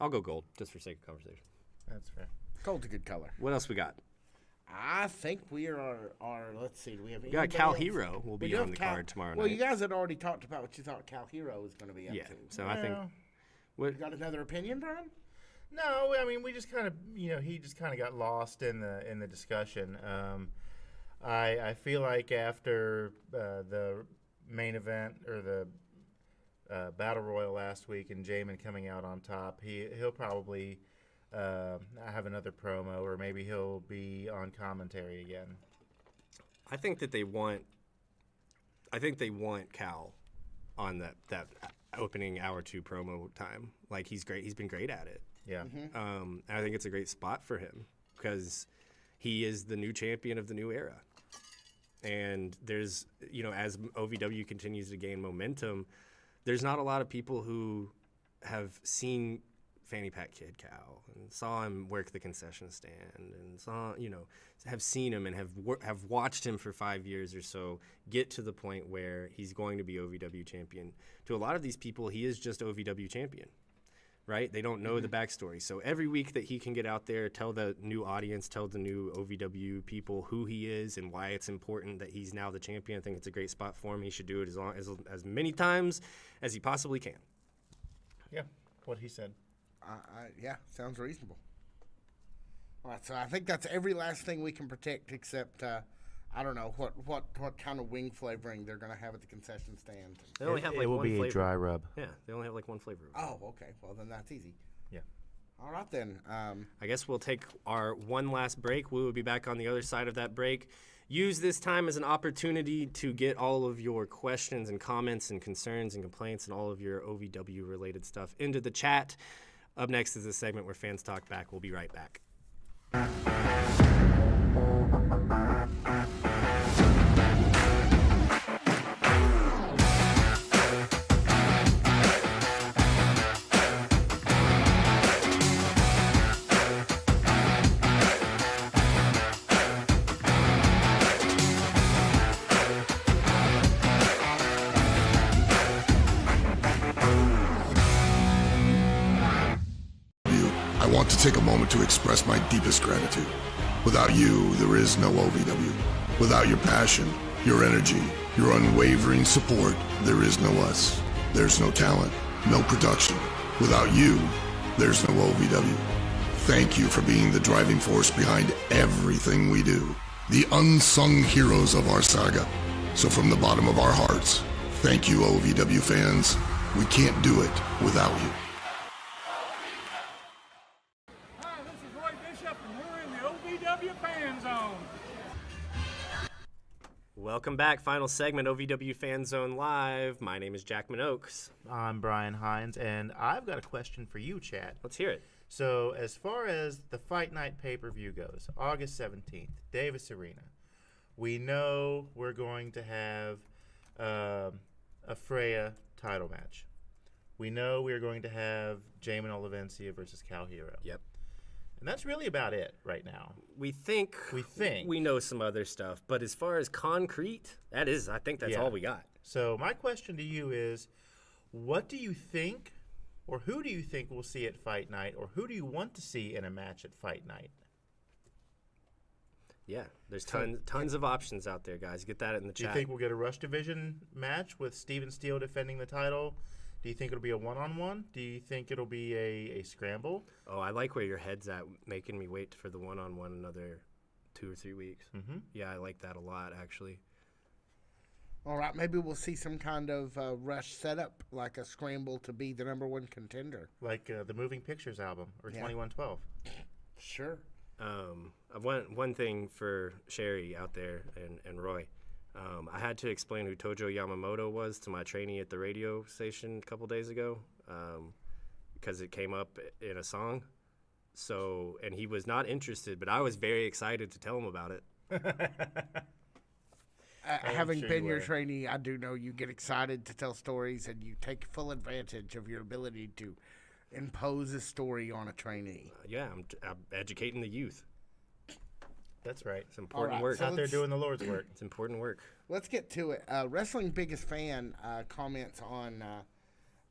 I'll go gold just for sake of conversation. That's fair. Gold's a good color. What else we got? I think we are let's see, do we have We got anybody Cal else? Hero will We be do on have the Cal- card tomorrow Well, night. you guys had already talked about what you thought Cal Hero was going to be up to. So I think You got another opinion, Brian? No, I mean we just kind of he just kind of got lost in the discussion. I feel like after the main event or the battle royal last week and Jamon coming out on top, he'll probably have another promo or maybe he'll be on commentary again. I think they want Cal on that opening hour 2 promo time. Like he's great. He's been great at it. Yeah. And I think it's a great spot for him because he is the new champion of the new era. And there's, as OVW continues to gain momentum, there's not a lot of people who have seen Fanny Pack Kid Cal and saw him work the concession stand and have seen him and have watched him for 5 years or so get to the point where he's going to be OVW champion. To a lot of these people, he is just OVW champion. Right? They don't know the backstory. So every week that he can get out there, tell the new audience, tell the new OVW people who he is and why it's important that he's now the champion. I think it's a great spot for him. He should do it as many times as he possibly can. Yeah, what he said. Yeah, sounds reasonable. All right, so I think that's every last thing we can predict except I don't know what kind of wing flavoring they're going to have at the concession stand. They only have it will one be flavor. a dry rub. Yeah, they only have one flavor. Oh, okay. Well, then that's easy. Yeah. All right, then. I guess we'll take our one last break. We will be back on the other side of that break. Use this time as an opportunity to get all of your questions and comments and concerns and complaints and all of your OVW-related stuff into the chat. Up next is a segment where fans talk back. We'll be right back. I want to take a moment to express my deepest gratitude. Without you, there is no OVW. Without your passion, your energy, your unwavering support, there is no us. There's no talent, no production. Without you, there's no OVW. Thank you for being the driving force behind everything we do. The unsung heroes of our saga. So from the bottom of our hearts, thank you, OVW fans. We can't do it without you. Hi, this is Roy Bishop, and we're in the OVW Fan Zone. Welcome back. Final segment, OVW Fan Zone Live. My name is Jackman Oaks. I'm Brian Hines, and I've got a question for you, Chad. Let's hear it. So, as far as the Fight Night pay-per-view goes, August 17th, Davis Arena, we know we're going to have a Freya title match. We know we're going to have Jamon Olencia versus Cal Hero. Yep. And that's really about it right now. We think we know some other stuff, but as far as concrete, I think that's all we got. So my question to you is, what do you think, or who do you think we'll see at Fight Night, or who do you want to see in a match at Fight Night? Yeah, there's tons of options out there, guys. Get that in the chat. Do you think we'll get a Rush Division match with Steven Steele defending the title? Do you think it'll be a one-on-one? Do you think it'll be a scramble? Oh, I like where your head's at, making me wait for the one-on-one another 2 or 3 weeks. Mm-hmm. Yeah, I like that a lot, actually. All right, maybe we'll see some kind of Rush setup, like a scramble to be the #1 contender. Like the Moving Pictures album, or 2112. Sure. One thing for Sherry out there and Roy. I had to explain who Tojo Yamamoto was to my trainee at the radio station a couple days ago because it came up in a song. So, and he was not interested, but I was very excited to tell him about it. Having been your trainee, I do know you get excited to tell stories and you take full advantage of your ability to impose a story on a trainee. Yeah, I'm educating the youth. That's right. It's important work. So out there doing the Lord's work. It's important work. Let's get to it. Wrestling Biggest Fan comments on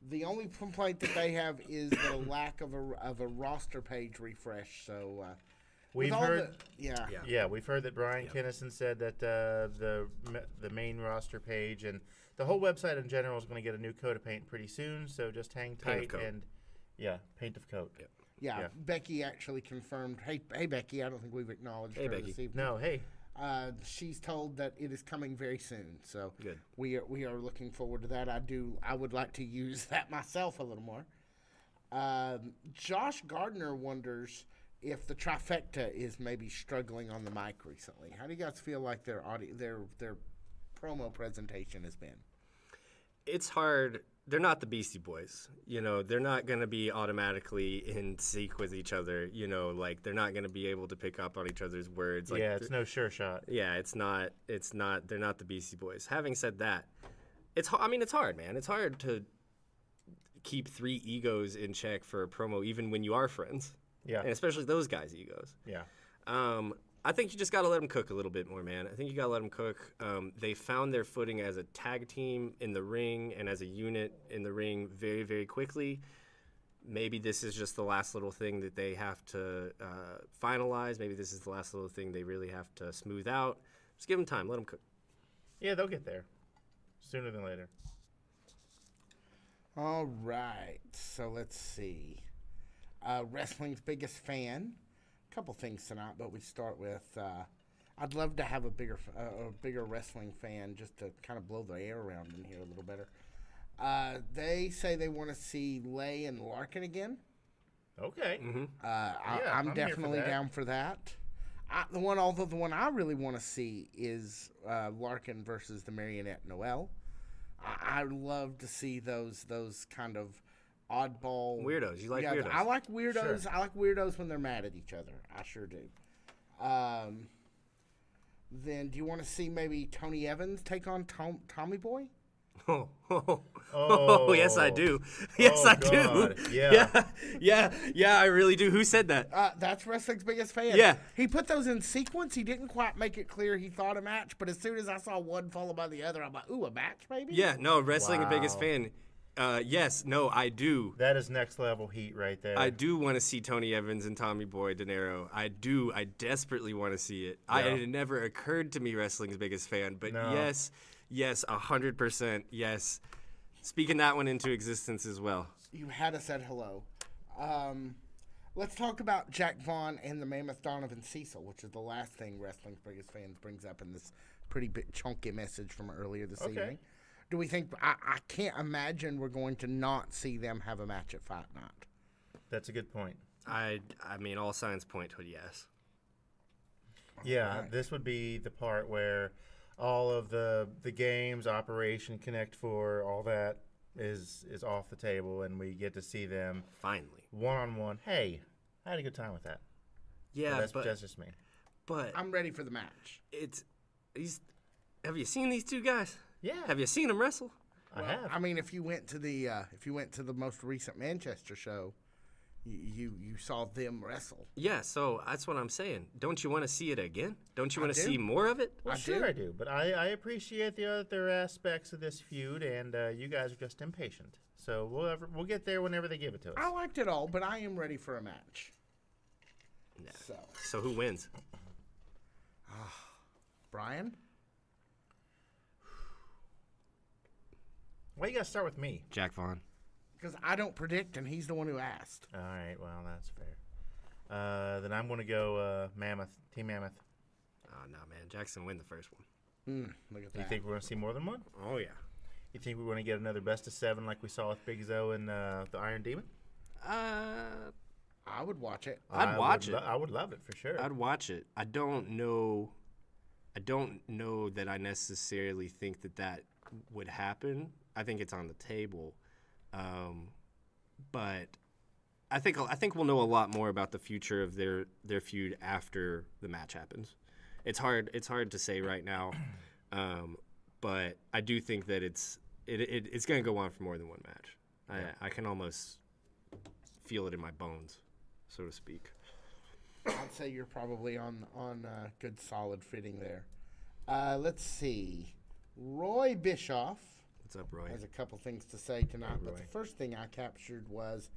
the only complaint that they have is the lack of a roster page refresh. So we've heard, we've heard that Brian Kinnison said that the main roster page and the whole website in general is going to get a new coat of paint pretty soon. So just hang tight and paint of coat. Yep. Yeah, Becky actually confirmed. Hey, Becky, I don't think we've acknowledged her Becky. this evening. No, hey. She's told that it is coming very soon. So good. We are looking forward to that. I would like to use that myself a little more. Josh Gardner wonders if the trifecta is maybe struggling on the mic recently. How do you guys feel like their promo presentation has been? It's hard. They're not the Beastie Boys. They're not going to be automatically in sync with each other. They're not going to be able to pick up on each other's words. It's no sure shot. Yeah, it's not. They're not the Beastie Boys. Having said that, it's hard, man. It's hard to keep 3 egos in check for a promo, even when you are friends. Yeah. And especially those guys' egos. Yeah. I think you just got to let them cook a little bit more, man. I think you got to let them cook. They found their footing as a tag team in the ring and as a unit in the ring very, very quickly. Maybe this is just the last little thing that they have to finalize. Maybe this is the last little thing they really have to smooth out. Just give them time. Let them cook. Yeah, they'll get there sooner than later. All right. So let's see. Wrestling's Biggest Fan. Couple things tonight, but we start with I'd love to have a bigger wrestling fan just to kind of blow the air around in here a little better. They say they want to see Lay and Larkin again. Okay. Mm-hmm. I'm definitely down for that. The one I really want to see is Larkin versus the Marionette Noel. I'd love to see those kind of oddball weirdos. You like weirdos? I like weirdos. Sure. I like weirdos when they're mad at each other. I sure do. Then do you want to see maybe Tony Evans take on Tommy Boy? Oh, yes, I do. Yes, I God. do. Yeah. I really do. Who said that? That's Wrestling's Biggest Fan. Yeah. He put those in sequence. He didn't quite make it clear he thought a match, but as soon as I saw one followed by the other, I'm like, ooh, a match, maybe? Yeah, no, Wrestling Wow. Biggest Fan. Yes, no, I do. That is next level heat right there. I do want to see Tony Evans and Tommy Boy De Niro. I do. I desperately want to see it. Yeah. It never occurred to me Wrestling's Biggest Fan, but No. yes, 100%, yes. Speaking that one into existence as well. You had us at hello. Let's talk about Jack Vaughn and the Mammoth Donovan Cecil, which is the last thing Wrestling's Biggest Fans brings up in this pretty big chunky message from earlier this evening. Do we think I can't imagine we're going to not see them have a match at Fight Night? That's a good point. I mean, all signs point to yes. Yeah, Right. This would be the part where all of the games, Operation Connect 4, all that is off the table, and we get to see them Finally. one-on-one. Hey, I had a good time with that. Yeah, that's just me. But I'm ready for the match. have you seen these two guys? Yeah. Have you seen them wrestle? I have. I mean, if you went to the most recent Manchester show, you saw them wrestle. Yeah, so that's what I'm saying. Don't you want to see it again? Don't you want to do. see more of it? Well, I I do, but I appreciate the other aspects of this feud, and you guys are just impatient. So we'll get there whenever they give it to us. I liked it all, but I am ready for a match. Yeah. So who wins? Brian? Why you gotta start with me? Jack Vaughn. Because I don't predict, and he's the one who asked. All right, well, that's fair. Then I'm going to go Mammoth, Team Mammoth. Oh, no, man. Jackson win the first one. Look at You that. think we're going to see more than one? Oh, yeah. You think we're going to get another best of 7 like we saw with Big Zo and the Iron Demon? I would watch it. I'd watch it. I would love it for sure. I'd watch it. I don't know that I necessarily think that would happen. I think it's on the table. But I think we'll know a lot more about the future of their feud after the match happens. It's hard to say right now, but I do think that it's going to go on for more than one match. Yeah. I can almost feel it in my bones, so to speak. I'd say you're probably on good solid fitting there. Let's see. Roy Bischoff. What's up, Roy? Has a couple things to say tonight, but Roy. the first thing I captured was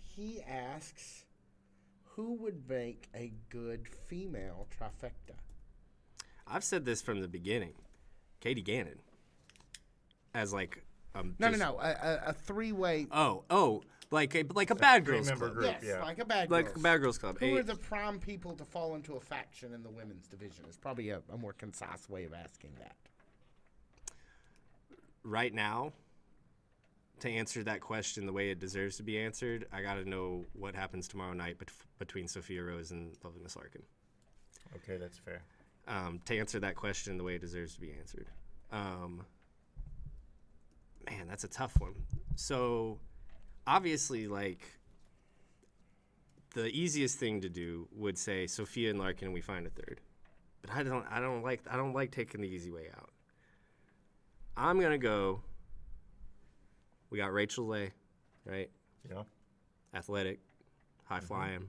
he asks, who would make a good female trifecta? I've said this from the beginning. Katie Gannon. As like No, a three-way. Like a bad girls three-member club. group. Yes, yeah. like a bad Like girls. a bad girls club. Who are the prime people to fall into a faction in the women's division? Is probably a more concise way of asking that. Right now, to answer that question the way it deserves to be answered, I got to know what happens tomorrow night between Sophia Rose and lovely Miss Larkin. Okay, that's fair. To answer that question the way it deserves to be answered. Man, that's a tough one. So, obviously, like, the easiest thing to do would say Sophia and Larkin and we find a third. But I don't like taking the easy way out. I'm gonna go. We got Rachel Lay, right? Yeah. Athletic, high flying,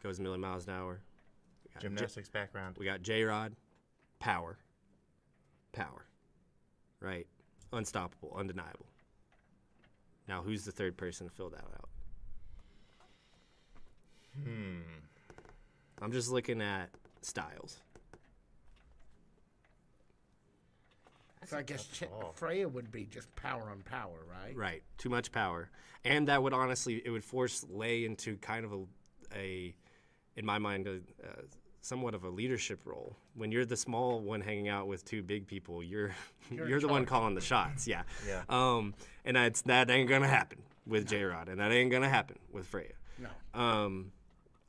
goes a million miles an hour. We got Gymnastics background. we got JRod, power, right? Unstoppable, undeniable. Now, who's the third person to fill that out? I'm just looking at styles. So I guess Freya would be just power on power, right? Right, too much power, and that would honestly, it would force Lay into kind of a in my mind, somewhat of a leadership role. When you're the small one hanging out with two big people, you're the one calling the shots. Yeah. Yeah. And that ain't gonna happen with JRod, and that ain't gonna happen with Freya. No.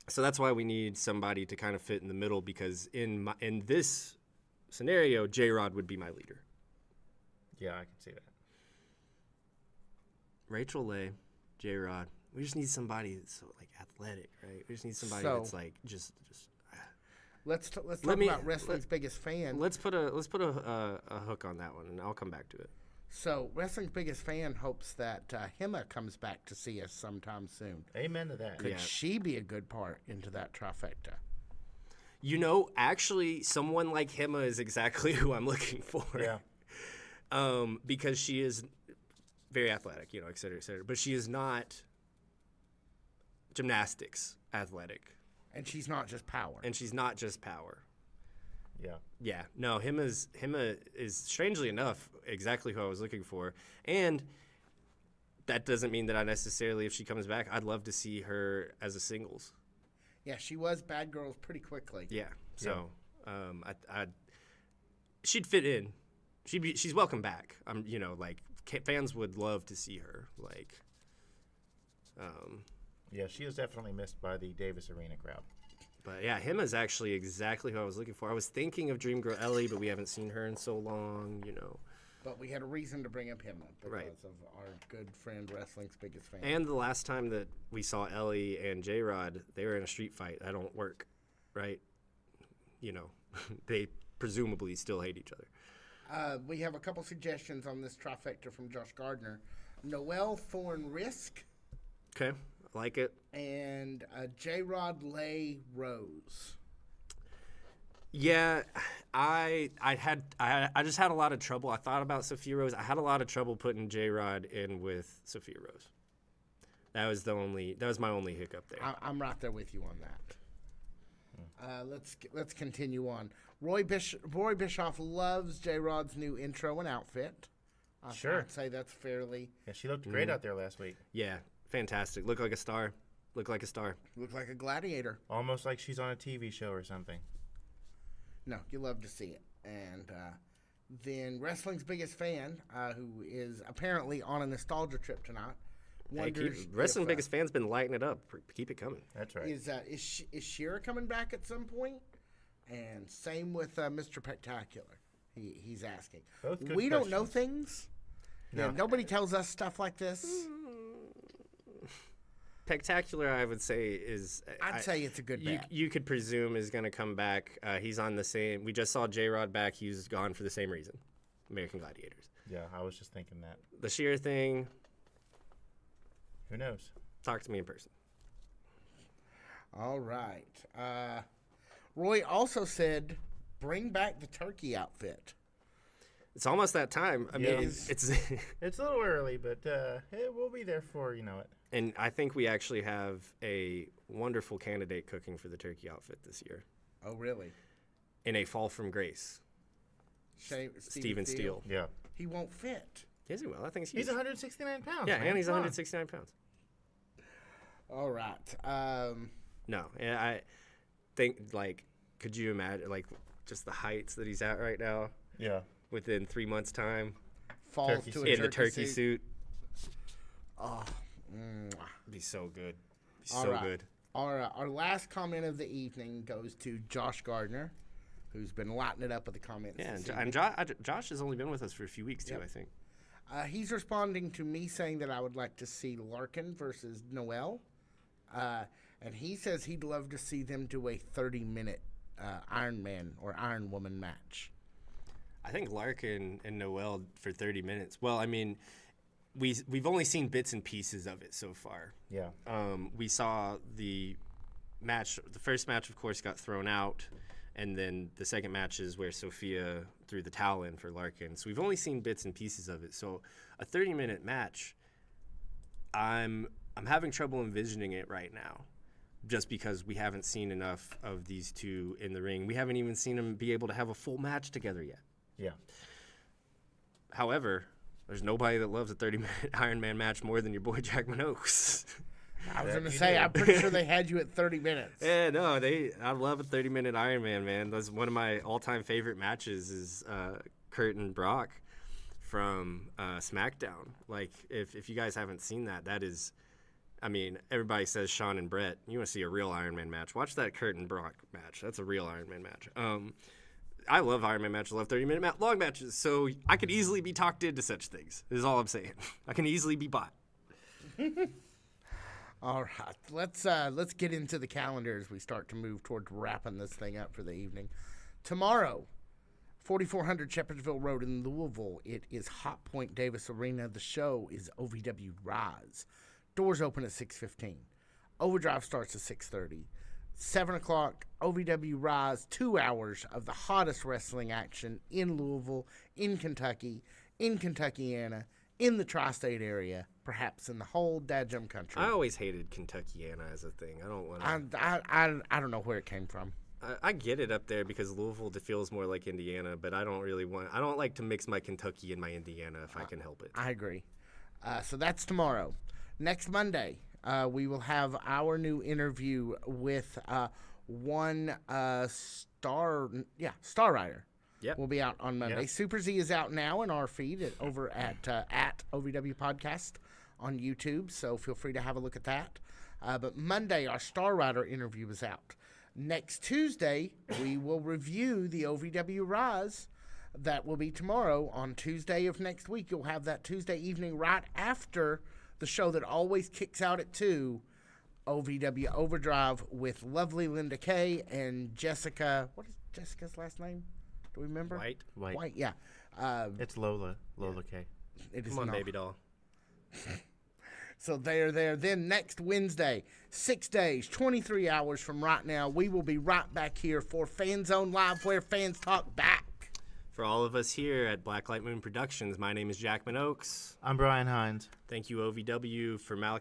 So that's why we need somebody to kind of fit in the middle, because in this scenario, JRod would be my leader. Yeah, I can see that. Rachel Lay, JRod. We just need somebody that's so like athletic, right? We just need somebody So- that's like just. Let's talk Let me- about wrestling's biggest fan. Let's put a hook on that one, and I'll come back to it. So wrestling's biggest fan hopes that Hema comes back to see us sometime soon. Amen to that. Could Yeah. she be a good part into that trifecta? You know, actually, someone like Hema is exactly who I'm looking for. Yeah. Because she is very athletic, et cetera, et cetera. But she is not gymnastics athletic. And she's not just power. And she's not just power. Yeah. Yeah. No, Hema is strangely enough exactly who I was looking for. And that doesn't mean that I necessarily, if she comes back, I'd love to see her as a singles. Yeah, she was Bad Girls pretty quickly. Yeah. So, she'd fit in. She's welcome back. Fans would love to see her. Yeah, she is definitely missed by the Davis Arena crowd. But yeah, him is actually exactly who I was looking for. I was thinking of Dream Girl Ellie, but we haven't seen her in so long, you know. But we had a reason to bring up him because Right. of our good friend, wrestling's biggest fan. And the last time that we saw Ellie and JRod, they were in a street fight. That don't work, right? You know, they presumably still hate each other. We have a couple suggestions on this trifecta from Josh Gardner. Noel Thorne Risk Okay, I like it. and JRod Lay Rose. Yeah, I just had a lot of trouble. I thought about Sophia Rose. I had a lot of trouble putting JRod in with Sophia Rose. That was my only hiccup there. I'm right there with you on that. Let's continue on. Roy Bischoff loves JRod's new intro and outfit. Sure. I'd say that's fairly. Yeah, she looked great out there last week. Yeah, fantastic. Look like a star. Look like a star. Look like a gladiator. Almost like she's on a TV show or something. No, you love to see it. And then wrestling's biggest fan, who is apparently on a nostalgia trip tonight, wonders Wrestling if, biggest fan's been lighting it up. Keep it coming. That's right. is Shira coming back at some point? And same with Mr. Spectacular. He's asking. Both good we don't know questions. things. No. Yeah, nobody tells us stuff like this. Spectacular, I would say, is. I'd say it's a good bet. You could presume is going to come back. He's on the same. We just saw JRod back. He's gone for the same reason. American Gladiators. Yeah, I was just thinking that. The sheer thing. Who knows? Talk to me in person. All right. Roy also said, bring back the turkey outfit. It's almost that time. I Yeah. mean, it's. It's a little early, but we'll be there for it. And I think we actually have a wonderful candidate cooking for the turkey outfit this year. Oh, really? In a fall from grace. Steven Steele. Yeah. He won't fit. Yes, he will. I think He's 169 pounds. Yeah, man. and he's Come on. 169 pounds. All right. No, and I think, like, could you imagine, like, just the heights that he's at right now Yeah. within 3 months' time Falls Turkey to a suit. in the turkey suit? Oh, Be so good. Be All so right. good. Our last comment of the evening goes to Josh Gardner, who's been lighting it up with the comments. Yeah, this and evening. Josh has only been with us for a few weeks, too, Yep. I think. He's responding to me saying that I would like to see Larkin versus Noel. And he says he'd love to see them do a 30-minute Iron Man or Iron Woman match. I think Larkin and Noel for 30 minutes. Well, I mean, we've only seen bits and pieces of it so far. Yeah. We saw the match. The first match, of course, got thrown out, and then the second match is where Sophia threw the towel in for Larkin. So we've only seen bits and pieces of it. So a 30-minute match, I'm having trouble envisioning it right now, just because we haven't seen enough of these two in the ring. We haven't even seen them be able to have a full match together yet. Yeah. However, there's nobody that loves a 30-minute Iron Man match more than your boy Jack Oaks. I was That going to you say, do. I'm pretty sure they had you at 30 minutes. Yeah, no, I love a 30-minute Iron Man. That's one of my all-time favorite matches is Kurt and Brock from SmackDown. Like, if you guys haven't seen that, that is, I mean, everybody says Shawn and Brett. You want to see a real Iron Man match? Watch that Kurt and Brock match. That's a real Iron Man match. I love Iron Man matches. I love 30-minute long matches. So I could easily be talked into such things, is all I'm saying. I can easily be bought. All right, let's get into the calendar as we start to move toward wrapping this thing up for the evening. Tomorrow, 4400 Shepherdsville Road in Louisville. It is Hot Point Davis Arena. The show is OVW Rise. Doors open at 6:15. Overdrive starts at 6:30. 7 o'clock, OVW Rise, 2 hours of the hottest wrestling action in Louisville, in Kentucky, in Kentuckiana, in the tri-state area, perhaps in the whole dadgum country. I always hated Kentuckiana as a thing. I don't want to. I don't know where it came from. I get it up there because Louisville feels more like Indiana, but I don't like to mix my Kentucky and my Indiana if I can help it. I agree. So that's tomorrow. Next Monday, we will have our new interview with one Star Rider. Yep. Will be out on Monday. Yep. Super Z is out now in our feed over at OVW Podcast on YouTube, so feel free to have a look at that. But Monday, our Star Rider interview is out. Next Tuesday, we will review the OVW Rise. That will be tomorrow on Tuesday of next week. You'll have that Tuesday evening right after the show that always kicks out at 2, OVW Overdrive with lovely Linda Kay and Jessica. What is Jessica's last name? Do we remember? White. Yeah. It's Lola K. It is Come on, not. baby doll. So they're there. Then next Wednesday, 6 days, 23 hours from right now, we will be right back here for Fan Zone Live, where fans talk back. For all of us here at Blacklight Moon Productions, my name is Jackman Oaks. I'm Brian Hines. Thank you, OVW, for Malachi.